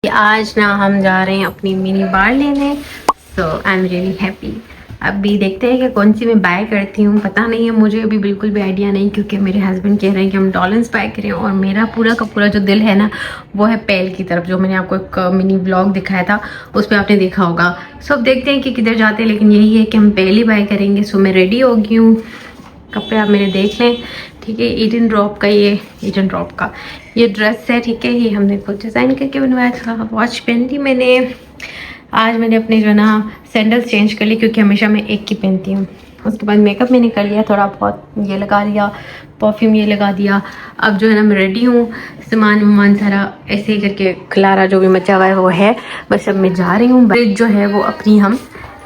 आज ना हम जा रहे हैं अपनी मिनी बार लेने। सो आई एम रियली हैप्पी। अभी देखते हैं कि कौन सी मैं बाय करती हूँ, पता नहीं है मुझे अभी बिल्कुल भी आइडिया नहीं, क्योंकि मेरे हस्बैंड कह रहे हैं कि हम डॉलन्स बाय करें और मेरा पूरा का पूरा जो दिल है ना वो है पेल की तरफ, जो मैंने आपको एक मिनी ब्लॉग दिखाया था उस पर आपने देखा होगा। सो अब देखते हैं कि किधर जाते हैं, लेकिन यही है कि हम पेल ही बाय करेंगे। सो मैं रेडी हो गई हूँ, कपड़े आप मेरे देख लें, ठीक है। ईडन ड्रॉप का ये ड्रेस है, ठीक है। ये हमने खुद डिज़ाइन करके बनवाया था। वॉच पहनती मैंने आज, मैंने अपने जो ना सैंडल्स चेंज कर ली, क्योंकि हमेशा मैं एक की पहनती हूँ। उसके बाद मेकअप मैंने कर लिया, थोड़ा बहुत ये लगा लिया, परफ्यूम ये लगा दिया। अब जो है ना मैं रेडी हूँ, सामान सारा ऐसे ही करके खिलारा जो भी मचा हुआ है वो है, बस अब मैं जा रही हूँ। ब्रेक जो है वो अपनी हम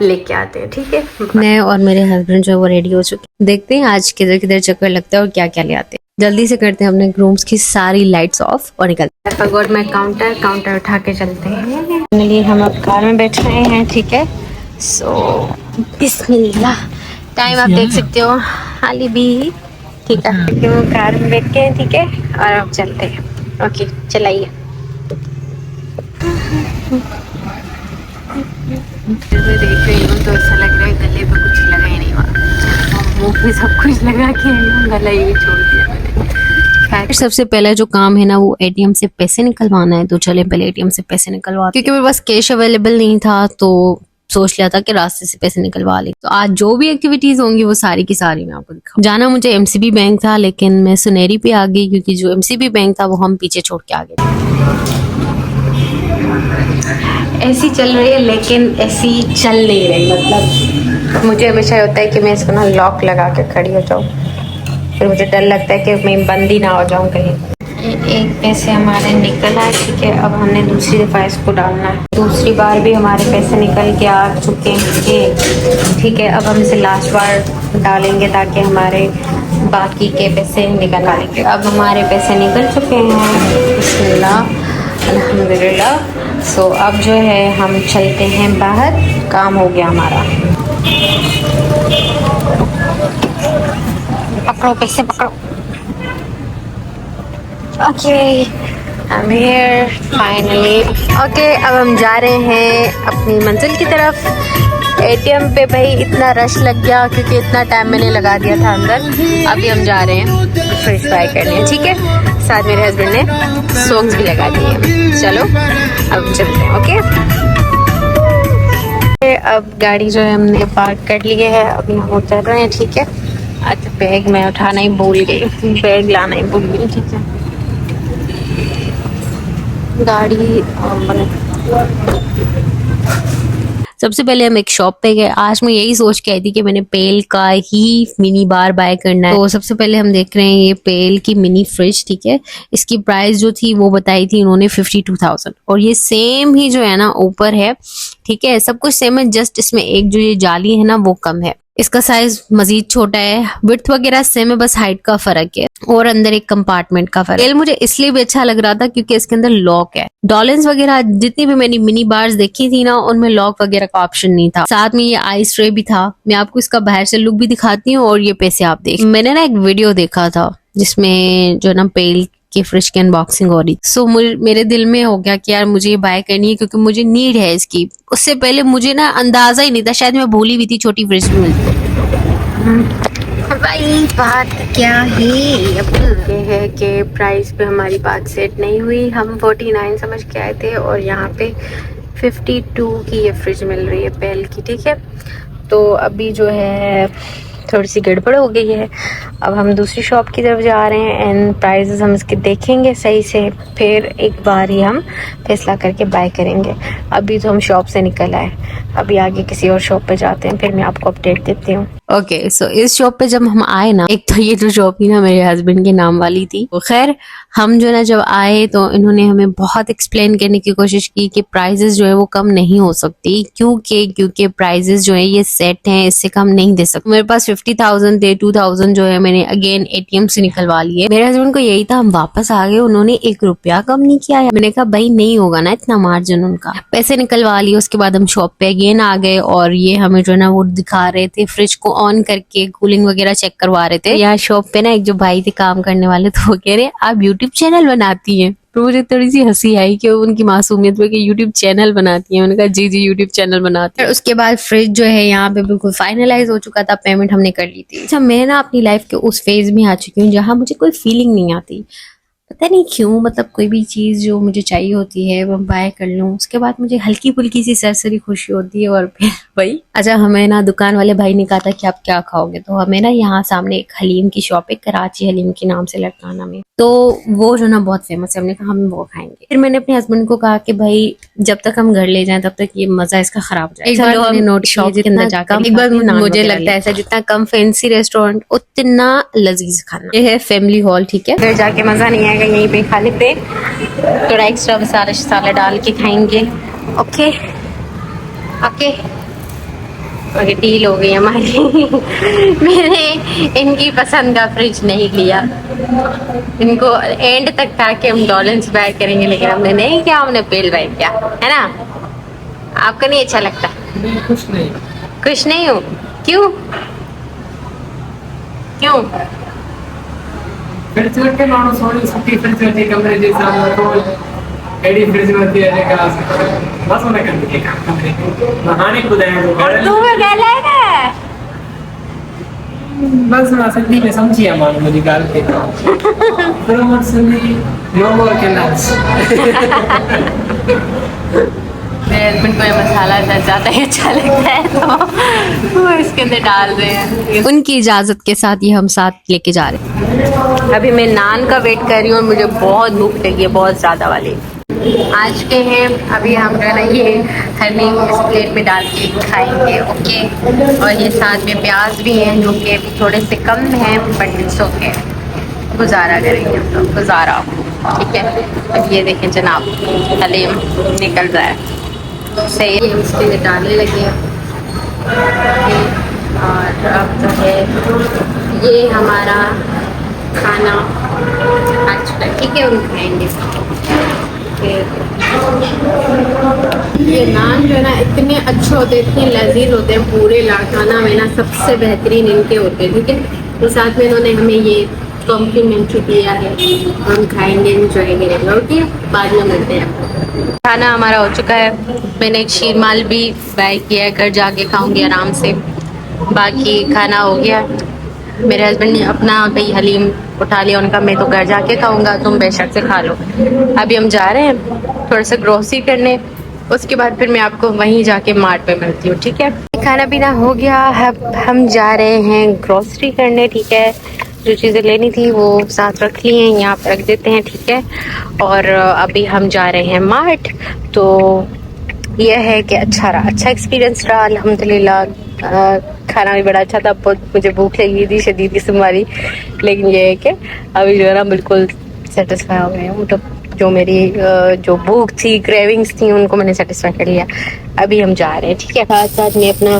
लेके आते हैं, ठीक है। मैं और मेरे हस्बैंड जो है वो रेडी हो चुके, देखते हैं आज किधर किधर चक्कर लगता है और क्या क्या ले आते हैं। जल्दी से करते हैं अपने रूम्स की सारी लाइट्स ऑफ और निकलते हैं। फॉरगॉट मैं काउंटर उठा के चलते हैं। फाइनली हम अब कार में बैठ रहे हैं, ठीक है। सो बिस्मिल्लाह। टाइम आप देख सकते हो, हाली भी ठीक है। क्यों कार में बैठ के, ठीक है, और अब चलते हैं। ओके चलाइए। मैं देख रही हूँ तो ऐसा लग रहा है गले पे कुछ लगा ही नहीं हुआ, मुंह पे सब कुछ लगा के आई हूँ, गला ही छोड़ दिया मैंने। सबसे पहला जो काम है ना वो एटीएम से पैसे निकलवाना है, तो चले पहले एटीएम से पैसे निकलवा, क्योंकि मेरे पास कैश अवेलेबल नहीं था तो सोच लिया था कि रास्ते से पैसे निकलवा ले। तो आज जो भी एक्टिविटीज होंगी वो सारी की सारी मैं आपको दिखाऊं। जाना मुझे एमसीबी बैंक था, लेकिन मैं सुनेरी पे आ गई, क्योंकि जो एमसीबी बैंक था वो हम पीछे छोड़ के आ गए। ऐसी चल रही है, लेकिन ऐसी चल नहीं रही। मतलब मुझे हमेशा होता है कि मैं इसको ना लॉक लगा के खड़ी हो जाऊँ, फिर मुझे डर लगता है कि मैं बंद ही ना हो जाऊँ कहीं। एक पैसे हमारे निकल आए, ठीक है। अब हमने दूसरी दफ़ा इसको डालना है। दूसरी बार भी हमारे पैसे निकल के आ चुके हैं, ठीक है। अब हम इसे लास्ट बार डालेंगे ताकि हमारे बाकी के पैसे निकल आएंगे। अब हमारे पैसे निकल चुके हैं, बिस्मिल्लाह, अल्हम्दुलिल्लाह। सो अब जो है हम चलते हैं बाहर, काम हो गया हमारा। पकड़ो पैसे पकड़ो। Okay I'm here finally। Okay अब हम जा रहे हैं अपनी मंजिल की तरफ। एटीएम पे भाई इतना रश लग गया, क्योंकि इतना टाइम मैंने लगा दिया था अंदर। अभी हम जा रहे हैं फ्रेश बाय करने, ठीक है। साथ मेरे हस्बैंड ने सॉक्स भी लगा दिए। चलो अब चलते हैं, ओके। अब गाड़ी जो है हमने पार्क कर ली है, अभी हम उतर रहे हैं, ठीक है। अच्छा बैग मैं उठाना ही भूल गई, बैग लाना ही भूल गई, ठीक है। गाड़ी सबसे पहले हम एक शॉप पे गए। आज मैं यही सोच के आई थी कि मैंने पेल का ही मिनी बार बाय करना है। तो सबसे पहले हम देख रहे हैं ये पेल की मिनी फ्रिज, ठीक है। इसकी प्राइस जो थी वो बताई थी उन्होंने 52,000, और ये सेम ही जो है ना ऊपर है, ठीक है। सब कुछ सेम है, जस्ट इसमें एक जो ये जाली है ना वो कम है। इसका साइज मजीद छोटा है, विड्थ वगैरह सेम है, बस हाइट का फर्क है और अंदर एक कंपार्टमेंट का फर्क है। मुझे इसलिए भी अच्छा लग रहा था क्योंकि इसके अंदर लॉक है। डॉलेंस वगैरह जितनी भी मैंने मिनी बार्स देखी थी ना उनमें लॉक वगैरह का ऑप्शन नहीं था। साथ में ये आइस ट्रे भी था। मैं आपको इसका बाहर से लुक भी दिखाती हूँ और ये पैसे आप देख। मैंने ना एक वीडियो देखा था जिसमें जो ना पेल की फ्रिज की अनबॉक्सिंग हो रही। सो मेरे दिल में हो गया कि यार मुझे ये बाय करनी है, क्योंकि मुझे नीड है इसकी। उससे पहले मुझे ना अंदाजा ही नहीं था, शायद मैं भूली हुई थी छोटी फ्रिज में मिलती। भाई बात क्या है, अब ये है कि प्राइस पे हमारी बात सेट नहीं हुई। हम 49 समझ के आए थे और यहाँ पे 52 की ये फ्रिज मिल रही है पेल की, ठीक है। तो अभी जो है थोड़ी सी गड़बड़ हो गई है। अब हम दूसरी शॉप की तरफ जा रहे हैं एंड प्राइसेस हम इसके देखेंगे सही से, फिर एक बार ही हम फैसला करके बाय करेंगे। अभी तो हम शॉप से निकल आए, अभी आगे किसी और शॉप पे जाते हैं, फिर मैं आपको अपडेट देती हूँ। ओके सो इस शॉप पे जब हम आए ना, एक तो ये जो शॉप थी ना मेरे हस्बैंड के नाम वाली थी। तो खैर हम जो ना जब आए तो इन्होंने हमें बहुत एक्सप्लेन करने की कोशिश की कि प्राइजेस जो है वो कम नहीं हो सकती, क्योंकि प्राइजेस जो है ये सेट हैं, इससे कम नहीं दे सकते। मेरे पास 50,000 थे, 2,000 जो है मैंने अगेन एटीएम से निकलवा लिए। मेरे हस्बैंड को यही था, हम वापस आ गए, उन्होंने 1 रुपया कम नहीं किया। मैंने कहा भाई नहीं होगा ना इतना मार्जिन उनका। पैसे निकलवा लिए। उसके बाद हम शॉप पे अगेन आ गए और ये हमें जो है ना वो दिखा रहे थे फ्रिज को ऑन करके कूलिंग वगैरह चेक करवा रहे थे। यहाँ शॉप पे ना एक जो भाई थे काम करने वाले, तो वो कह रहे आप यूट्यूब चैनल बनाती हैं। तो मुझे थोड़ी सी हंसी आई कि उनकी मासूमियत पे कि यूट्यूब चैनल बनाती हैं। मैंने कहा जी जी यूट्यूब चैनल बनाती है। उसके बाद फ्रिज जो है यहाँ पे बिल्कुल फाइनलाइज हो चुका था, पेमेंट हमने कर ली थी। अच्छा, मैं ना अपनी लाइफ के उस फेज में आ चुकी हूँ जहाँ मुझे कोई फीलिंग नहीं आती, पता नहीं क्यों। मतलब कोई भी चीज़ जो मुझे चाहिए होती है वो बाय कर लूँ, उसके बाद मुझे हल्की फुल्की सी सरसरी खुशी होती है। और फिर वही, अच्छा हमें ना दुकान वाले भाई ने कहा था कि आप क्या खाओगे, तो हमें ना यहाँ सामने एक हलीम की शॉप है, कराची हलीम के नाम से लड़काना में, तो वो जो ना बहुत फेमस है। हमने कहा हम वो खाएंगे। फिर मैंने अपने हस्बैंड को कहा कि भाई जब तक हम घर ले जाएं तब तक ये मजा इसका खराब हो जाए। चलो हमने नोट शॉप के अंदर जाकर एक बार मुझे लगता है ऐसा जितना कम फैंसी रेस्टोरेंट उतना लजीज खाना। ये है फैमिली हॉल, ठीक है। फिर जाके मजा नहीं आएगा यहीं पे खाने पे, थोड़ा एक्स्ट्रा मसाला शसाला डाल के खाएंगे। ओके ओके ओके, डील हो गई हमारी। मैंने इनकी पसंद का फ्रिज नहीं लिया, इनको एंड तक था कि हम डॉलेंस बाय करेंगे, लेकिन हमने नहीं किया, हमने पेल बाय किया, है ना। आपको नहीं अच्छा लगता? खुश नहीं हूँ। क्यों क्यों? फ्रिज के मानो सोनी सुट्टी फ्रिज होती कमरे जैसा तो एडी फ्रिज होती है का बस होने कर दिए कमरे नहाने को जाए तो और तू में क्या लेगा? बस ना सकती में समझिए मान लो निकाल के तो मत सुनी नो मोर कैनल्स। मेरे हस्बैंड को ये मसाला ज़्यादा ही अच्छा लगता है तो वो इसके अंदर डाल रहे हैं। उनकी इजाज़त के साथ ये हम साथ लेके जा रहे हैं। अभी मैं नान का वेट कर रही हूँ और मुझे बहुत भूख लगी है, बहुत ज़्यादा वाली। आज के हैं, अभी हम जो है ना ये हलीम इस प्लेट में डाल के खाएंगे। ओके, और ये साथ में प्याज भी हैं जो कि थोड़े से कम हैं, बट इट्स ओके, गुजारा करेंगे हम लोग, गुजारा। ठीक है, अब ये देखें जनाब, हलीम निकल रहा है सही है, इसके लिए डालने लगे। और अब जो है ये हमारा खाना आ चुका है, ठीक है, हम खाएंगे। ये नान जो है ना इतने अच्छे होते हैं, इतने लजीज होते हैं, पूरे लाड़काना में ना सबसे बेहतरीन इनके होते हैं। ठीक है, तो साथ में इन्होंने हमें ये कॉम्प्लीमेंट्री दिया है, हम खाएंगे, एंजॉय करेंगे। ओके, बाद में मिलते हैं। खाना हमारा हो चुका है, मैंने एक शीरमाल भी बाय किया है, घर जाके खाऊंगी आराम से। बाकी खाना हो गया, मेरे हस्बैंड ने अपना भाई हलीम उठा लिया उनका, मैं तो घर जाके खाऊंगा, तुम बेशक से खा लो। अभी हम जा रहे हैं थोड़ा सा ग्रोसरी करने, उसके बाद फिर मैं आपको वहीं जाके मार्ट पे मिलती हूँ। ठीक है, खाना पीना हो गया, हम जा रहे हैं ग्रोसरी करने। ठीक है, जो चीज़ें लेनी थी वो साथ रख ली हैं, यहाँ पर रख देते हैं। ठीक है, और अभी हम जा रहे हैं मार्ट। तो यह है कि अच्छा एक्सपीरियंस रहा अल्हम्दुलिल्लाह। खाना भी बड़ा अच्छा था, बहुत मुझे भूख लगी थी शदीद किस्म वाली, लेकिन यह है कि अभी जो है ना बिल्कुल सेटिस्फाई हो गए हूँ। मतलब जो मेरी जो भूख थी, क्रेविंग्स थी, उनको मैंने सेटिस्फाई कर लिया। अभी हम जा रहे हैं। ठीक है, साथ साथ मैं अपना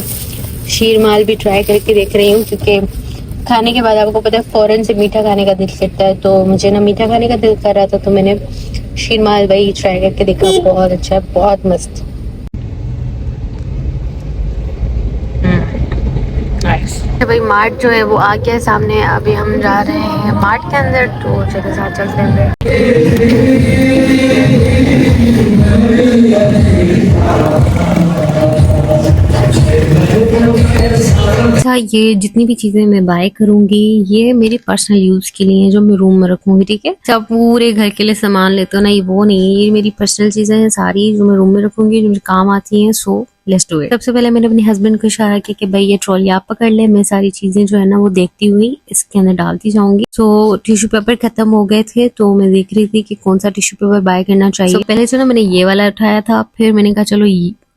शीरमाल भी ट्राई करके देख रही हूँ, क्योंकि खाने के बाद आपको पता है फ़ौरन से मीठा खाने का दिल करता है, तो मुझे ना मीठा खाने का दिल कर रहा था, तो मैंने शीरमाल भाई ट्राई करके देखा, बहुत अच्छा है, बहुत मस्त। भाई मार्ट जो है वो आ गया है सामने, अभी हम जा रहे हैं मार्ट के अंदर, तो चलो साथ चलते हैं। अच्छा, ये जितनी भी चीजें मैं बाय करूंगी ये मेरी पर्सनल यूज के लिए है, जो मैं रूम में रखूंगी। ठीक है, सब पूरे घर के लिए सामान लेते हो ना, ये वो नहीं, ये मेरी पर्सनल चीजें हैं सारी, जो मैं रूम में रखूंगी, जो मुझे काम आती हैं। So let's do it. सबसे पहले मैंने अपने हस्बैंड को इशारा किया कि भाई ये ट्रॉली आप पकड़ ले, मैं सारी चीजें जो है ना वो देखती हुई इसके अंदर डालती जाऊंगी। सो टिश्यू पेपर खत्म हो गए थे, तो मैं देख रही थी कि कौन सा टिश्यू पेपर बाय करना चाहिए। पहले से ना मैंने ये वाला उठाया था, फिर मैंने कहा चलो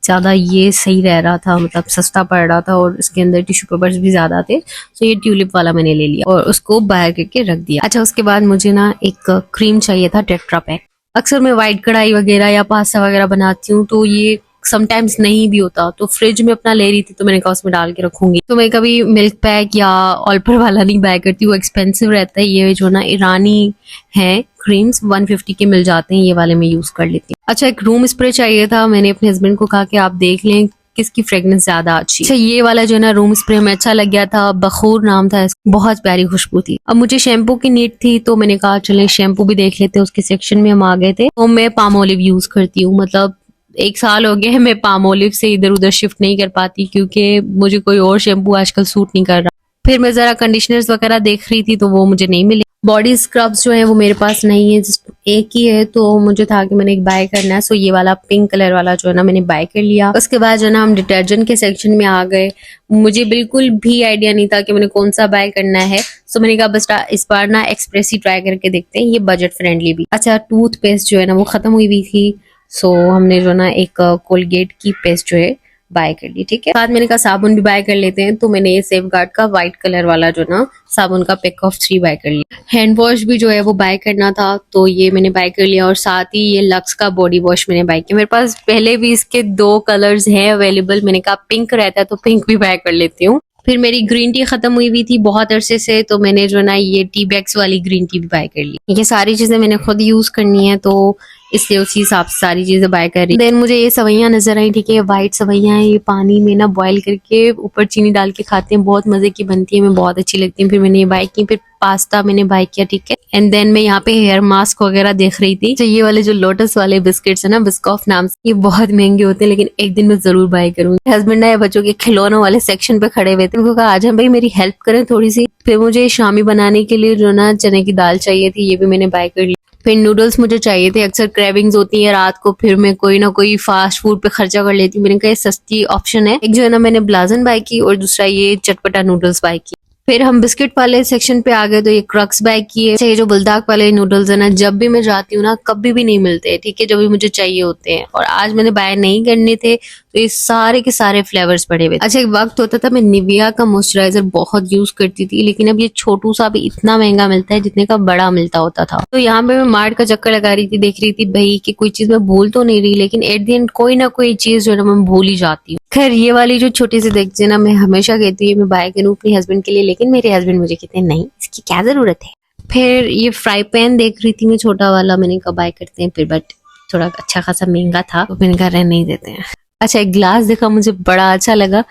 ज्यादा ये सही रह रहा था, मतलब सस्ता पड़ रहा था और इसके अंदर टिश्यू पेपर्स भी ज्यादा थे, तो ये ट्यूलिप वाला मैंने ले लिया और उसको बाहर करके रख दिया। अच्छा, उसके बाद मुझे ना एक क्रीम चाहिए था, टेट्रा पैक। अक्सर मैं व्हाइट कढ़ाई वगैरह या पास्ता वगैरह बनाती हूँ, तो ये समटाइम्स नहीं भी होता, तो फ्रिज में अपना ले रही थी, तो मैंने कहा उसमें डाल के रखूंगी। तो मैं कभी मिल्क पैक या ऑल्पर वाला नहीं बाय करती, वो एक्सपेंसिव रहता है। ये जो ना ईरानी है क्रीम्स 150 के मिल जाते हैं, ये वाले मैं यूज कर लेती हूँ। अच्छा, एक रूम स्प्रे चाहिए था, मैंने अपने हस्बैंड को कहा कि आप देख लें किसकी फ्रेग्रेंस ज्यादा अच्छी। अच्छा ये वाला जो है ना रूम स्प्रे में अच्छा लग गया था, बखूर नाम था, बहुत प्यारी खुशबू थी। अब मुझे शैम्पू की नीड थी तो मैंने कहा चले शैम्पू भी देख लेते हैं। उसके सेक्शन में हम आ गए थे। तो मैं पाम ओलिव यूज करती हूँ, मतलब 1 साल हो गया है मैं पाम ओलिव से इधर उधर शिफ्ट नहीं कर पाती क्योंकि मुझे कोई और शैम्पू आजकल सूट नहीं कर रहा। फिर मैं जरा कंडीशनर्स वगैरह देख रही थी तो वो मुझे नहीं मिले। बॉडी स्क्रब्स जो है वो मेरे पास नहीं है, जस्ट एक ही है, तो मुझे था कि मैंने एक बाय करना है। सो ये वाला पिंक कलर वाला जो है ना मैंने बाय कर लिया। उसके बाद जो है ना हम डिटर्जेंट के सेक्शन में आ गए। मुझे बिल्कुल भी आइडिया नहीं था कि मैंने कौन सा बाय करना है। सो मैंने कहा बस इस बार ना एक्सप्रेस ही ट्राई करके देखते हैं, ये बजट फ्रेंडली भी। अच्छा टूथपेस्ट जो है ना वो खत्म हुई हुई थी, सो हमने जो ना एक कोलगेट की पेस्ट जो है बाय कर ली। ठीक है, बाद मैंने कहा साबुन भी बाय कर लेते हैं, तो मैंने ये सेफगार्ड का व्हाइट कलर वाला जो ना साबुन का पैक ऑफ 3 बाय कर लिया। हैंड वॉश भी जो है वो बाय करना था तो ये मैंने बाय कर लिया, और साथ ही ये लक्स का बॉडी वॉश मैंने बाय किया। मेरे पास पहले भी इसके 2 कलर्स हैं अवेलेबल, मैंने कहा पिंक रहता है तो पिंक भी बाय कर लेती हूँ। फिर मेरी ग्रीन टी खत्म हुई हुई थी बहुत अरसे से, तो मैंने जो ना ये टी बैग्स वाली ग्रीन टी भी बाय कर ली। ये सारी चीजें मैंने खुद यूज करनी है तो इसलिए उसी हिसाब से सारी चीजें बाय कर रही। देन मुझे ये सवैयां नजर आई। ठीक है, व्हाइट सवैयां हैं, ये पानी में ना बॉईल करके ऊपर चीनी डाल के खाते हैं, बहुत मजे की बनती है, मैं बहुत अच्छी लगती है। फिर मैंने ये बाय की। फिर पास्ता मैंने बाय किया। ठीक है, एंड देन मैं यहाँ पे हेयर मास्क वगैरह देख रही थी। तो ये वाले जो लोटस वाले बिस्किट्स है ना बिस्कॉफ नाम से, ये बहुत महंगे होते हैं लेकिन एक दिन मैं जरूर बाय करूंगी। हस्बैंड ने बच्चों के खिलौनों वाले सेक्शन पे खड़े हुए थे, उनको कहा आज हम भाई मेरी हेल्प करें थोड़ी सी। फिर मुझे शामी बनाने के लिए जो ना चने की दाल चाहिए थी, ये भी मैंने बाय कर ली। फिर नूडल्स मुझे चाहिए थे, अक्सर क्रेविंग्स होती है रात को, फिर मैं कोई ना कोई फास्ट फूड पे खर्चा कर लेती हूँ। मैंने कहा सस्ती ऑप्शन है। एक जो है ना मैंने ब्लाजन बाय की और दूसरा ये चटपटा नूडल्स बाय की। फिर हम बिस्किट वाले सेक्शन पे आ गए तो ये क्रक्स बाय किए। अच्छा ये जो बुलदाक वाले नूडल्स है ना, जब भी मैं जाती हूँ ना कभी भी नहीं मिलते। ठीक है, जब भी मुझे चाहिए होते हैं, और आज मैंने बाय नहीं करने थे तो ये सारे के सारे फ्लेवर्स पड़े हुए। अच्छा एक वक्त होता था मैं निविया का मॉइस्चराइजर बहुत यूज करती थी, लेकिन अब ये छोटू सा भी इतना महंगा मिलता है जितने का बड़ा मिलता होता था। तो यहाँ पे मैं मार्ट का चक्कर लगा रही थी, देख रही थी भाई कि कोई चीज मैं भूल तो नहीं रही, लेकिन एट द एंड कोई ना कोई चीज जो है ना मैं भूल ही जाती हूँ। खैर ये वाली जो छोटी सी देखते ना, मैं हमेशा कहती हूँ मैं बाय करूँ अपने हस्बैंड के लिए, लेकिन मेरे हस्बैंड मुझे कहते हैं नहीं इसकी क्या जरूरत है। फिर ये फ्राई पैन देख रही थी मैं छोटा वाला, मैंने कहा बाय करते हैं, फिर बट थोड़ा अच्छा खासा महंगा था तो मैंने कहा रहने नहीं देते हैं। अच्छा एक ग्लास देखा मुझे बड़ा अच्छा लगा।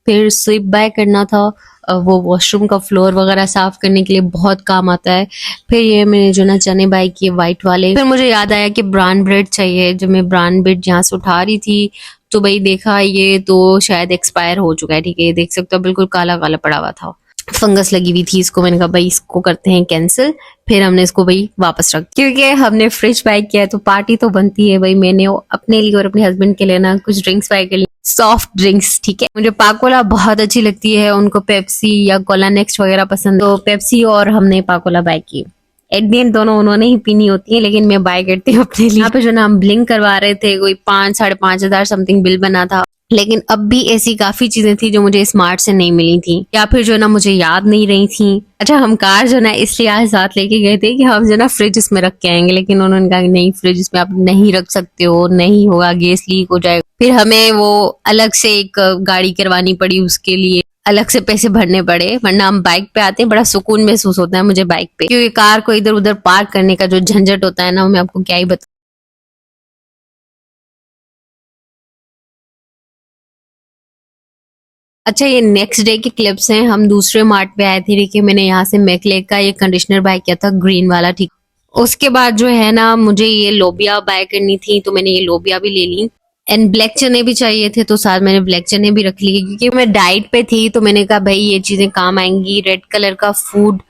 फिर स्विप बाय करना था, वो वॉशरूम का फ्लोर वगैरह साफ करने के लिए बहुत काम आता है। फिर ये मैंने जो ना चने बाय किए व्हाइट वाले। फिर मुझे याद आया कि ब्राउन ब्रेड चाहिए। जब मैं ब्राउन ब्रेड जहाँ से उठा रही थी तो भाई देखा ये तो शायद एक्सपायर हो चुका है। ठीक है, ये देख सकते हो बिल्कुल काला काला पड़ा हुआ था, फंगस लगी हुई थी इसको। मैंने कहा भाई इसको करते हैं कैंसिल। फिर हमने इसको भाई वापस रख, क्योंकि हमने फ्रिज बाय किया है तो पार्टी तो बनती है भाई। मैंने अपने लिए और अपने हस्बैंड के लिए ना कुछ ड्रिंक्स बाय कर ली, सॉफ्ट ड्रिंक्स। ठीक है, मुझे पाकोला बहुत अच्छी लगती है, उनको पेप्सी या कोला नेक्स्ट वगैरह पसंद, तो पेप्सी और हमने पाकोला बाय की। एट द एंड दोनों उन्होंने ही पीनी होती है, लेकिन मैं बाय करती हूँ अपने लिए। यहाँ पे जो ना हम ब्लिंक करवा रहे थे, कोई 5-5.5 हजार समथिंग बिल बना था, लेकिन अब भी ऐसी काफी चीजें थी जो मुझे स्मार्ट से नहीं मिली थी, या फिर जो ना मुझे याद नहीं रही थी। अच्छा हम कार जो ना इसलिए आज साथ लेके गए थे कि हम जो ना फ्रिज इसमें रख के आएंगे, लेकिन उन्होंने कहा नहीं फ्रिज इसमें आप नहीं रख सकते हो, नहीं होगा, गैस लीक हो जाएगा। फिर हमें वो अलग से एक गाड़ी करवानी पड़ी, उसके लिए अलग से पैसे भरने पड़े, वरना हम बाइक पे आते हैं। बड़ा सुकून महसूस होता है मुझे बाइक पे, क्योंकि कार को इधर उधर पार्क करने का जो झंझट होता है ना, मैं आपको क्या ही बताऊं। अच्छा ये नेक्स्ट डे की क्लिप्स हैं। हम दूसरे मार्ट पे आए थे, ठीक है, मैंने यहाँ से मैकलेक का ये कंडीशनर बाय किया था ग्रीन वाला। ठीक, उसके बाद जो है ना मुझे ये लोबिया बाय करनी थी, तो मैंने ये लोबिया भी ले ली। एंड ब्लैक चने भी चाहिए थे, तो साथ मैंने ब्लैक चने भी रख लिए, क्योंकि मैं डाइट पे थी तो मैंने कहा भाई ये चीजें काम आएंगी। रेड कलर का फूड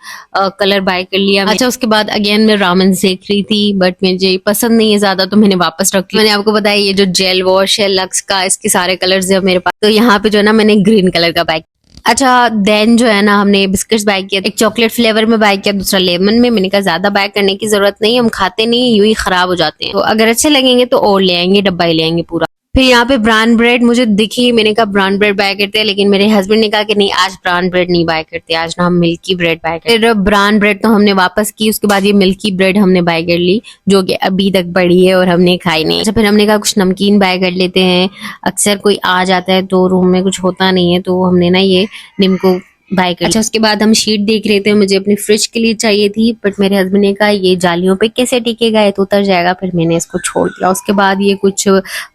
कलर बाय कर लिया। अच्छा उसके बाद अगेन मैं रामन सेक रही थी, बट मुझे पसंद नहीं है ज्यादा तो मैंने वापस रख लिया। मैंने आपको बताया ये जो जेल वॉश है लक्स का, इसके सारे कलर्स है मेरे पास, तो यहाँ पे जो है ना मैंने ग्रीन कलर का बाय। अच्छा देन जो है ना हमने बिस्किट्स बाय किया, एक चॉकलेट फ्लेवर में बाय किया, दूसरा लेमन में। मैंने कहा ज्यादा बाय करने की जरूरत नहीं, हम खाते नहीं, यूं ही खराब हो जाते हैं, तो अगर अच्छे लगेंगे तो और ले आएंगे, डब्बा ही ले आएंगे पूरा। फिर यहाँ पे ब्राउन ब्रेड मुझे दिखी, मैंने कहा ब्राउन ब्रेड बाय करते हैं, लेकिन मेरे हस्बैंड ने कहा कि नहीं आज ब्राउन ब्रेड नहीं बाय करते, आज ना हम मिल्की ब्रेड बाय करते। फिर ब्राउन ब्रेड तो हमने वापस की, उसके बाद ये मिल्की ब्रेड हमने बाय कर ली, जो कि अभी तक पड़ी है और हमने खाई नहीं। अच्छा फिर हमने कहा कुछ नमकीन बाय कर लेते हैं, अक्सर कोई आ जाता है तो रूम में कुछ होता नहीं है, तो हमने ना ये निम्को बाय कर। अच्छा उसके बाद हम शीट देख रहे थे, मुझे अपनी फ्रिज के लिए चाहिए थी, बट मेरे हस्बैंड ने कहा ये जालियों पे कैसे टिकेगा, ये तो उतर जाएगा, फिर मैंने इसको छोड़ दिया। उसके बाद ये कुछ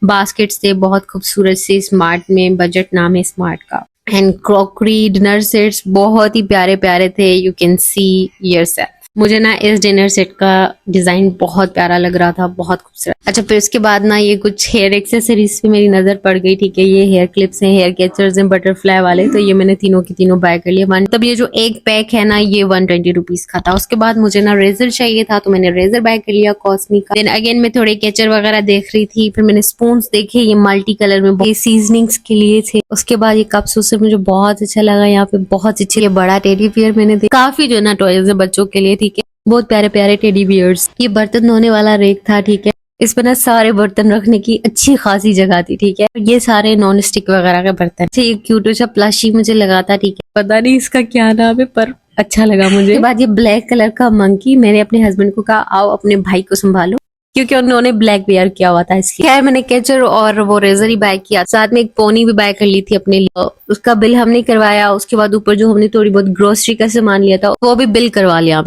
बास्केट्स थे बहुत खूबसूरत से, स्मार्ट में, बजट नाम है स्मार्ट का, एंड क्रॉकरी डिनर सेट्स बहुत ही प्यारे प्यारे थे, यू कैन सी योरसेल्फ। मुझे ना इस डिनर सेट का डिजाइन बहुत प्यारा लग रहा था, बहुत खूबसूरत। अच्छा फिर उसके बाद ना ये कुछ हेयर एक्सेसरीज पे मेरी नजर पड़ गई, ठीक है, ये हेयर क्लिप्स हैं, हेयर कैचर्स हैं बटरफ्लाई वाले, तो ये मैंने तीनों की तीनों बाय कर लिया। तब ये जो एक पैक है ना ये 120 रुपीज का था। उसके बाद मुझे ना रेजर चाहिए था, तो मैंने रेजर बाय कर लिया कॉस्मी का। देन अगेन मैं थोड़े कैचर वगैरह देख रही थी, फिर मैंने स्पून देखे, ये मल्टी कलर में सीजनिंग्स के लिए थे। उसके बाद ये कप्स उससे मुझे बहुत अच्छा लगा, यहाँ पे बहुत अच्छे, ये बड़ा टेडी बियर मैंने देखा, काफी जो ना टॉयज है बच्चों के लिए, ठीक है, बहुत प्यारे प्यारे टेडी बियर्स। ये बर्तन धोने वाला रेक था, ठीक है, इस पर ना सारे बर्तन रखने की अच्छी खासी जगह थी, ठीक है, ये सारे नॉन स्टिक वगैरह के बर्तन। ये क्यूट सा प्लास्टिक मुझे लगा था, ठीक है, पता नहीं इसका क्या नाम है पर अच्छा लगा मुझे। उसके बाद ये ब्लैक कलर का मंकी, मैंने अपने हस्बैंड को कहा आओ अपने भाई को संभालो, क्योंकि उन्होंने ब्लैक वेयर किया हुआ था, इसलिए। खैर मैंने कैचर और वो रेजर ही बाय किया, साथ में एक पोनी भी बाय कर ली थी अपने लिए, उसका बिल हमने करवाया। उसके बाद ऊपर जो हमने थोड़ी बहुत ग्रोसरी का सामान लिया था वो भी बिल करवा लिया।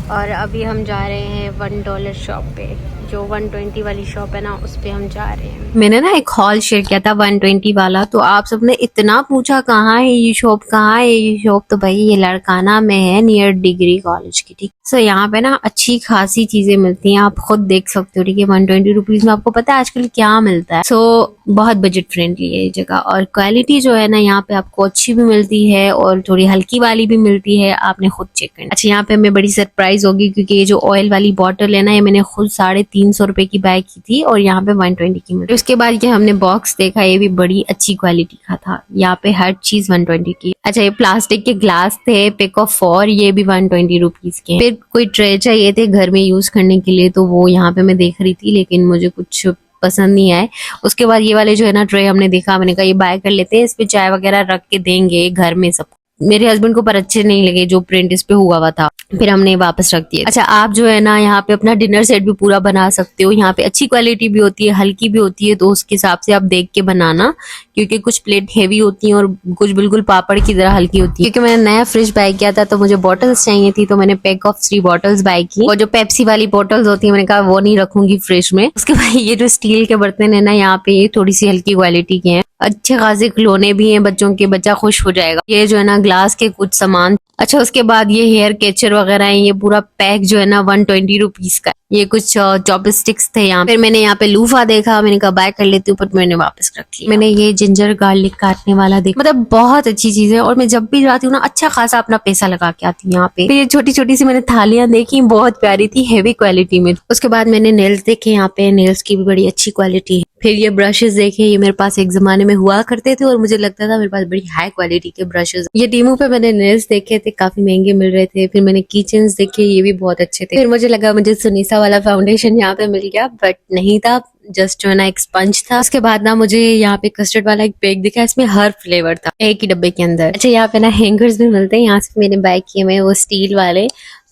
और अभी हम जा रहे हैं $1 शॉप पे, जो 120 वाली शॉप है ना उस पे हम जा रहे हैं। मैंने ना एक हॉल शेयर किया था 120 वाला, तो आप सबने इतना पूछा कहाँ है ये शॉप, कहाँ है ये शॉप, तो भाई ये लड़काना में है, नियर डिग्री कॉलेज की, ठीक। सो यहाँ पे ना अच्छी खासी चीजें मिलती हैं, आप खुद देख सकते हो, ठीक है, 120 रुपीज में आपको पता है आजकल क्या मिलता है। सो बहुत बजट फ्रेंडली है ये जगह, और क्वालिटी जो है ना यहाँ पे आपको अच्छी भी मिलती है और थोड़ी हल्की वाली भी मिलती है, आपने खुद चेक करना। अच्छा यहाँ पे हमें बड़ी सरप्राइज होगी, क्योंकि ये जो ऑयल वाली बॉटल है ना ये मैंने खुद 350 रुपए की बाय की थी और यहाँ पे 120 की मिली। उसके बाद ये हमने बॉक्स देखा, ये भी बड़ी अच्छी क्वालिटी का था, यहाँ पे हर चीज 120 की। अच्छा ये प्लास्टिक के ग्लास थे पिक ऑफ 4, ये भी 120 रुपीज के। फिर कोई ट्रे चाहिए थे घर में यूज करने के लिए, तो वो यहाँ पे मैं देख रही थी, लेकिन मुझे कुछ पसंद नहीं आए। उसके बाद ये वाले जो है ना ट्रे हमने देखा, मैंने कहा ये बाय कर लेते हैं, इस पे चाय वगैरह रख के देंगे घर में सब। मेरे हस्बैंड को पर अच्छे नहीं लगे जो प्रिंट इस पे हुआ था, फिर हमने वापस रख दिए। अच्छा आप जो है ना यहाँ पे अपना डिनर सेट भी पूरा बना सकते हो, यहाँ पे अच्छी क्वालिटी भी होती है, हल्की भी होती है, तो उसके हिसाब से आप देख के बनाना, क्योंकि कुछ प्लेट हेवी होती हैं और कुछ बिल्कुल पापड़ की तरह हल्की होती है। क्योंकि मैंने नया फ्रिज बाय किया था तो मुझे बॉटल्स चाहिए थी, तो मैंने पैक ऑफ 3 बॉटल्स बाय की, और जो पेप्सी वाली बॉटल्स होती है मैंने कहा वो नहीं रखूंगी फ्रिज में। उसके बाद ये जो स्टील के बर्तन है ना यहाँ पे ये थोड़ी सी हल्की क्वालिटी के हैं, अच्छे खासे खिलौने भी हैं बच्चों के, बच्चा खुश हो जाएगा। ये जो है ना ग्लास के कुछ सामान। अच्छा उसके बाद ये हेयर कैचर वगैरह है, ये पूरा पैक जो है ना 120 रुपीज का। ये कुछ चॉपस्टिक्स थे यहाँ। फिर मैंने यहाँ पे लूफा देखा, मैंने कहा बाय कर लेती हूँ, पर मैंने वापस रख लिया। मैंने ये जिंजर गार्लिक काटने वाला देखा, मतलब बहुत अच्छी चीज है, और मैं जब भी जाती हूँ ना अच्छा खासा अपना पैसा लगा के आती हूँ यहाँ पे। फिर ये छोटी छोटी सी मैंने थालियां देखी, बहुत प्यारी थी, हेवी क्वालिटी में। उसके बाद मैंने नेल्स देखे, यहाँ पे नेल्स की भी बड़ी अच्छी क्वालिटी है। फिर ये ब्रशेस देखे, ये मेरे पास एक जमाने में हुआ करते थे और मुझे लगता था मेरे पास बड़ी हाई क्वालिटी के ब्रशेस। ये टीमू पे मैंने नेल्स देखे थे, काफी महंगे मिल रहे थे। फिर मैंने किचन्स देखे, ये भी बहुत अच्छे थे। फिर मुझे लगा मुझे सुनीसा वाला फाउंडेशन यहाँ पे मिल गया, बट नहीं था, जस्ट जो है ना एक स्पंज था। उसके बाद ना मुझे यहाँ पे कस्टर्ड वाला एक पैक दिखा, इसमें हर फ्लेवर था एक ही डब्बे के अंदर। अच्छा यहाँ पे ना हैंगर्स भी मिलते हैं, यहाँ से मैंने बाय किए हुए वो स्टील वाले,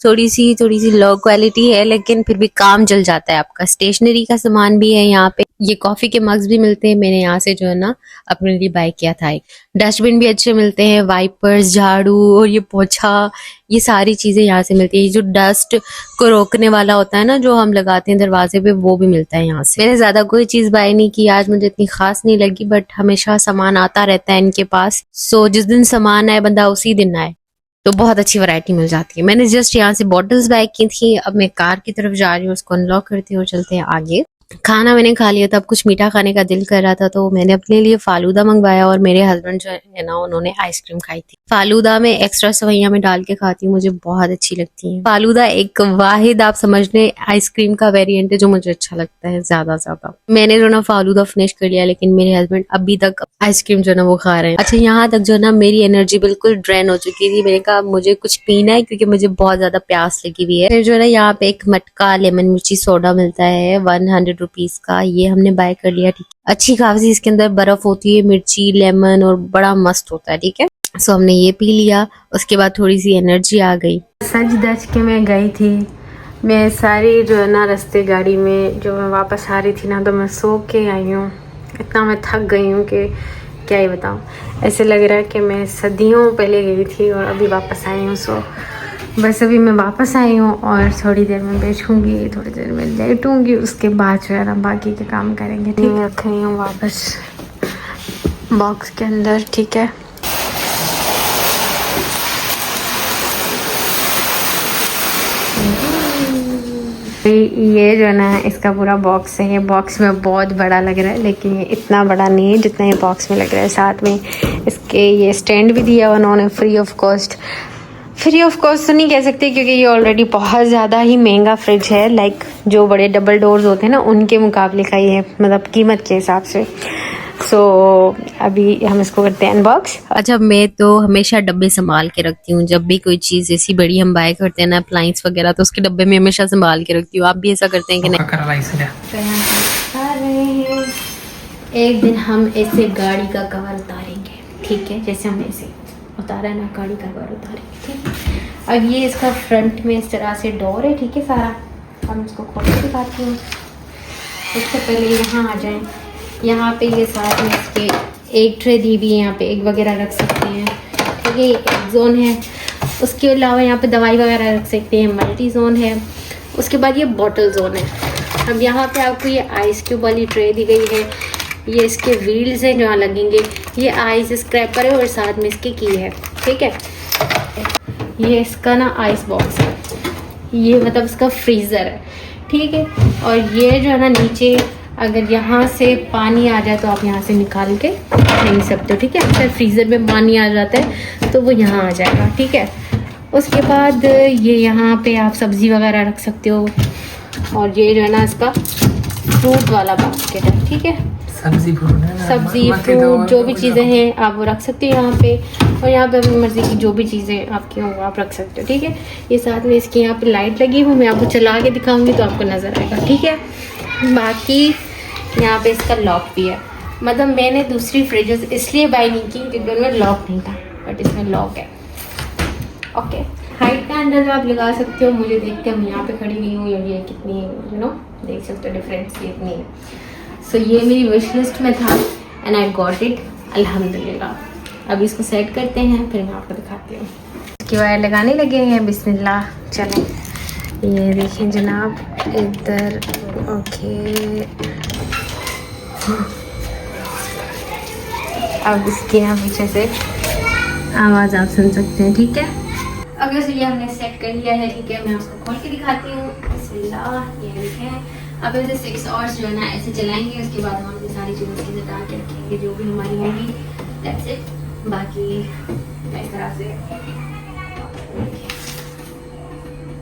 थोड़ी सी लो क्वालिटी है, लेकिन फिर भी काम चल जाता है आपका। स्टेशनरी का सामान भी है यहाँ पे, ये कॉफी के मग्स भी मिलते हैं, मैंने यहाँ से जो है ना अपने लिए बाय किया था। एक डस्टबिन भी अच्छे मिलते हैं, वाइपर्स, झाड़ू और ये पोछा, ये सारी चीजें यहाँ से मिलती है। ये जो डस्ट को रोकने वाला होता है ना जो हम लगाते हैं दरवाजे पे, वो भी मिलता है यहाँ से। मैंने ज्यादा कोई चीज बाय नहीं की आज, मुझे इतनी खास नहीं लगी, बट हमेशा सामान आता रहता है इनके पास, सो जिस दिन सामान आए बंदा उसी दिन आए, तो बहुत अच्छी वैरायटी मिल जाती है। मैंने जस्ट यहाँ से बॉटल्स बाय की थी, अब मैं कार की तरफ जा रही हूँ, उसको अनलॉक करती हूँ, चलते हैं आगे। खाना मैंने खा लिया था, अब कुछ मीठा खाने का दिल कर रहा था, तो मैंने अपने लिए फालूदा मंगवाया, और मेरे हस्बैंड जो है ना उन्होंने आइसक्रीम खाई थी। फालूदा में एक्स्ट्रा सवैयां में डाल के खाती हूँ, मुझे बहुत अच्छी लगती है। फालूदा एक वाहिद आप समझ लें आइसक्रीम का वेरिएंट है जो मुझे अच्छा लगता है ज्यादा। मैंने जो ना फालूदा फिनिश कर लिया, लेकिन मेरे हस्बैंड अभी तक आइसक्रीम जो है ना वो खा रहे हैं। अच्छा यहाँ तक जो है ना मेरी एनर्जी बिल्कुल ड्रेन हो चुकी थी, मैंने कहा मुझे कुछ पीना है क्योंकि मुझे बहुत ज्यादा प्यास लगी हुई है। फिर जो है ना यहाँ पे एक मटका लेमन मिर्ची सोडा मिलता है 100 रुपीज का, ये हमने बाय कर लिया, ठीक है। अच्छी खासी इसके अंदर बर्फ होती है, मिर्ची, लेमन, और बड़ा मस्त होता है, ठीक है। सो हमने ये पी लिया, उसके बाद थोड़ी सी एनर्जी आ गई। सच दच के मैं गई थी, मैं सारी जो है ना रास्ते गाड़ी में जो मैं वापस आ रही थी ना, तो मैं सो के आई हूँ। इतना मैं थक गई हूँ कि क्या ही बताऊँ, ऐसे लग रहा है कि मैं सदियों पहले गई थी और अभी वापस आई हूँ। सो बस अभी मैं वापस आई हूँ और थोड़ी देर में बैठूँगी, थोड़ी देर में लेटूँगी, उसके बाद जो है ना बाकी के काम करेंगे। ठीक है, रख रही हूँ वापस बॉक्स के अंदर। ठीक है, ये जो है ना इसका पूरा बॉक्स है। ये बॉक्स में बहुत बड़ा लग रहा है, लेकिन ये इतना बड़ा नहीं है जितना ये बॉक्स में लग रहा है। साथ में इसके ये स्टैंड भी दिया उन्होंने free of cost. Free of cost तो नहीं कह सकते क्योंकि ये ऑलरेडी बहुत ज़्यादा ही महंगा फ्रिज है। लाइक जो बड़े डबल डोर्स होते हैं ना उनके मुकाबले का ही है, मतलब कीमत के हिसाब से। सो अभी हम इसको करते हैं अनबॉक्स। अच्छा, मैं तो हमेशा डब्बे संभाल के रखती हूँ। जब भी कोई चीज़ ऐसी बड़ी हम बाय करते हैं ना, अप्लायंस वगैरह, तो उसके डब्बे में हमेशा संभाल के रखती हूँ। आप भी ऐसा करते हैं कि नहीं? एक दिन हम ऐसे गाड़ी का कवर उतारेंगे, ठीक है, जैसे हम ऐसे उतारा है ना गाड़ी का कवर उतारेंगे। ठीक है, अब ये इसका फ्रंट में इस तरह से डोर है। ठीक है, सारा हम इसको खोल के दिखाती हूँ। उससे पहले यहाँ आ जाएं, यहाँ पे ये साथ में इसके एक ट्रे दी हुई है, यहाँ पे एग वगैरह रख सकते हैं। ठीक है, एक जोन है। उसके अलावा यहाँ पे दवाई वगैरह रख सकते हैं, मल्टी जोन है। उसके बाद ये बॉटल जोन है। अब यहाँ पे आपको ये आइस क्यूब वाली ट्रे दी गई है। ये इसके व्हील्स हैं जहाँ लगेंगे। ये आइस स्क्रैपर है और साथ में इसकी की है। ठीक है, ये इसका ना आइस बॉक्स है, ये मतलब इसका फ्रीज़र है। ठीक है, और ये जो है ना नीचे अगर यहाँ से पानी आ जाए तो आप यहाँ से निकाल के नहीं सकते हो। ठीक है, अगर फ्रीज़र में पानी आ जाता है तो वो यहाँ आ जाएगा। ठीक है, उसके बाद ये यहाँ पे आप सब्ज़ी वगैरह रख सकते हो। और ये जो है ना इसका फ्रूट वाला बास्केट है। ठीक है, सब्जी फ्रूट जो भी चीज़ें हैं आप वो रख सकते हो यहाँ पे। और यहाँ पे अपनी मर्ज़ी की जो भी चीज़ें आपकी हों आप रख सकते हो। ठीक है, ये साथ में इसकी यहाँ पे लाइट लगी हुई, मैं आपको चला के दिखाऊंगी तो आपको नज़र आएगा। ठीक है, बाकी यहाँ पे इसका लॉक भी है। मतलब मैंने दूसरी फ्रिजेस इसलिए बाय नहीं की क्योंकि उनमें लॉक नहीं था, बट इसमें लॉक है। ओके, हाइट का अंदाजा आप लगा सकते हो। मुझे देख के मैं यहाँ पे खड़ी नहीं हूँ और ये कितनी यू नो देख सकते हो डिफरेंस कितनी है। सो ये मेरी विश लिस्ट में था एंड आई गॉट इट, अल्हम्दुलिल्लाह। अब इसको सेट करते हैं, फिर मैं आपको दिखाती हूँ। इसकी वायर लगाने लगे हैं, बिस्मिल्लाह। चलें, ये देखिए जनाब इधर। ओके, अब इसके यहाँ पीछे से आवाज़ आप सुन सकते हैं। ठीक है, अब जैसे ये हमने सेट कर लिया है। ठीक है, मैं उसको खोल के दिखाती हूँ। बिस्मिल्लाह, ये देखें। अब ऐसे 6 आवर्स जो है ना ऐसे चलाएंगे। उसके बाद हम अपनी सारी चीज़ें इसके अंदर डाल के रखेंगे जो भी हमारी होंगी। That's it. बाकी इस तरह से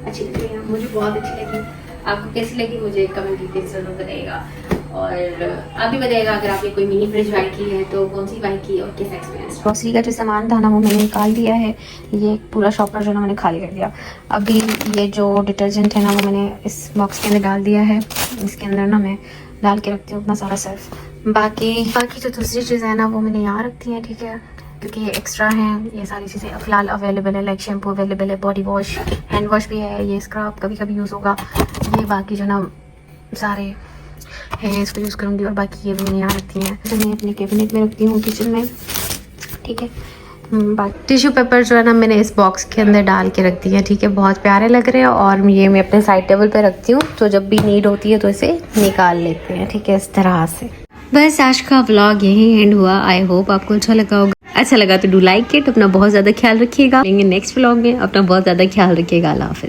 अच्छी लग रही है, मुझे बहुत अच्छी लगी। आपको कैसी लगी मुझे कमेंट करके जरूर बताइएगा। और आप भी बताइएगा अगर आपने कोई मिनी फ्रिज बाय की है तो कौन सी बाय की और कैसा एक्सपीरियंस। ग्रोसरी का जो सामान था ना वो मैंने निकाल दिया है। ये पूरा शॉपर जो ना मैंने खाली कर दिया। अभी ये जो डिटर्जेंट है ना वो मैंने इस बॉक्स के अंदर डाल दिया है। इसके अंदर ना मैं डाल के रखती हूँ अपना सारा सर्फ। बाकी जो दूसरी चीज़ें हैं ना वो मैंने यहाँ रखती हैं। ठीक है, क्योंकि ये एक्स्ट्रा हैं। ये सारी चीज़ें फ़िलहाल अवेलेबल है, लाइक शैम्पू अवेलेबल है, बॉडी वॉश, हैंड वॉश भी है, ये स्क्रब कभी कभी यूज़ होगा। ये बाकी जो ना सारे हैं इसको यूज़ करूँगी। और बाकी ये भी मैं यहाँ रखती हैं, तो मैं अपने कैबिनेट में रखती हूँ किचन में। ठीक है, बाकी टिश्यू पेपर जो है ना मैंने इस बॉक्स के अंदर डाल के रख दिया है। ठीक है, बहुत प्यारे लग रहे हैं। और ये मैं अपने साइड टेबल पे रखती हूँ, तो जब भी नीड होती है तो इसे निकाल लेते हैं। ठीक है, इस तरह से। बस आज का व्लॉग यही एंड हुआ। आई होप आपको अच्छा लगा होगा। अच्छा लगा तो डू लाइक इट। अपना बहुत ज़्यादा ख्याल रखिएगा। नेक्स्ट व्लॉग में अपना बहुत ज़्यादा ख्याल रखिएगा। अल्लाह हाफिज़।